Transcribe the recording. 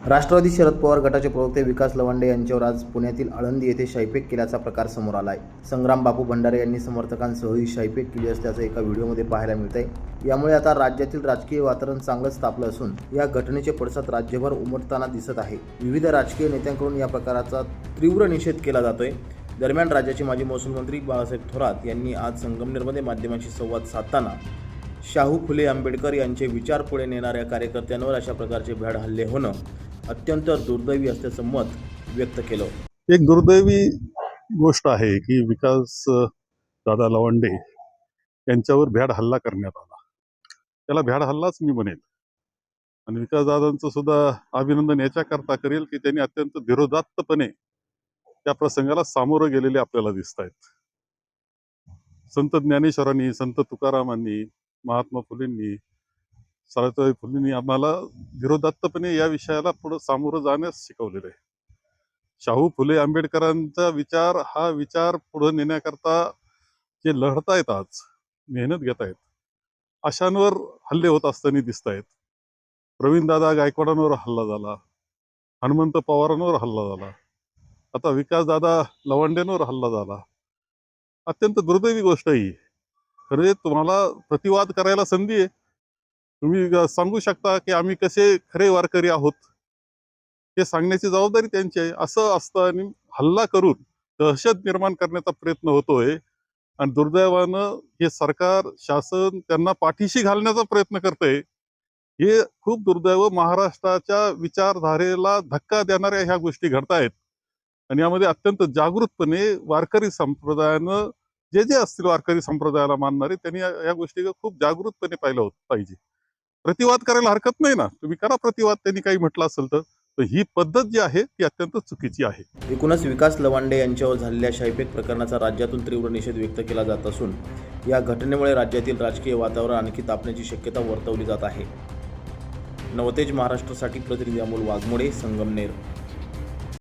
राष्ट्रवादी शरद पवार गटाचे प्रवक्ते विकास लवांडे यांच्यावर आज पुण्यातील आळंदी येथे शाईफेक केल्याचा प्रकार समोर आला आहे। संग्राम बापू भंडारे यांनी समर्थकांसह ही शाईफेक केली असल्याचं एका व्हिडिओमध्ये पाहायला मिळतंय। यामुळे आता राज्यातील राजकीय वातावरण चांगलंच तापलं असून या घटनेचे पडसाद राज्यभर उमटताना दिसत आहे। विविध राजकीय नेत्यांकडून या प्रकाराचा तीव्र निषेध केला जातोय। दरम्यान राज्याचे माजी महसूल मंत्री बाळासाहेब थोरात यांनी आज संगमनेरमध्ये माध्यमांशी संवाद साधताना शाहू फुले आंबेडकर यांचे विचार पुढे नेणाऱ्या कार्यकर्त्यांवर अशा प्रकारचे भ्याड हल्ले होणं अत्यंत दुर्दैवी असल्याचं मत व्यक्त केलं। एक दुर्दैवी गोष्ट आहे की विकास दादा लवांडे यांच्यावर भ्याड हल्ला करण्यात आला। त्याला भ्याड हल्लाच मी म्हणेल आणि विकास दादांचं सुद्धा अभिनंदन याच्याकरता करेल की त्यांनी अत्यंत धीरोदात्तपणे त्या प्रसंगाला सामोरं गेलेले आपल्याला दिसत आहेत। संत ज्ञानेश्वरांनी, संत तुकारामांनी, महात्मा फुलेंनी, सावित्रीबाई फुलेंनी आम्हाला धीरोदात्तपणे या विषयाला पुढे सामोरं जाण्यास शिकवलेलं आहे। शाहू फुले आंबेडकरांचा विचार हा विचार पुढे नेण्याकरता जे लढतायत, आज मेहनत घेत आहेत, अशांवर हल्ले होत असताना दिसत आहेत। प्रवीणदादा गायकवाडांवर हल्ला झाला, हनुमंत पवारांवर हल्ला झाला, आता विकासदादा लवांडेंवर हल्ला झाला। अत्यंत दुर्दैवी गोष्ट ही। खरे तुम्हाला प्रतिवाद करायला संधी आहे, तुम्ही सांगू शकता की आम्ही कसे खरे वारकरी आहोत, हे सांगण्याची जबाबदारी त्यांची आहे। असं असतं आणि हल्ला करून दहशत निर्माण करण्याचा प्रयत्न होतोय आणि दुर्दैवानं हे सरकार, शासन त्यांना पाठीशी घालण्याचा प्रयत्न करतंय। हे खूप दुर्दैव। महाराष्ट्राच्या विचारधारेला धक्का देणाऱ्या ह्या गोष्टी घडतायत आणि यामध्ये अत्यंत जागृतपणे वारकरी संप्रदायानं जे असतील वारकरी संप्रदायाला मानणारे त्यांनी या गोष्टी खूप जागृतपणे पाहिलं पाहिजे। प्रतिवाद करायला हरकत नाही ना, तुम्ही करा प्रतिवाद, त्यांनी काही म्हटलं असेल तर ही पद्धत जी आहे ती अत्यंत चुकीची आहे। एकूणच विकास लवांडे यांच्यावर झालेल्या शाईफेक प्रकरणाचा राज्यातून तीव्र निषेध व्यक्त केला जात असून या घटनेमुळे राज्यातील राजकीय वातावरण आणखी तापण्याची शक्यता वर्तवली जात आहे। नवतेज महाराष्ट्रासाठी प्रतिनिधी अमोल वाघमोडे, संगमनेर।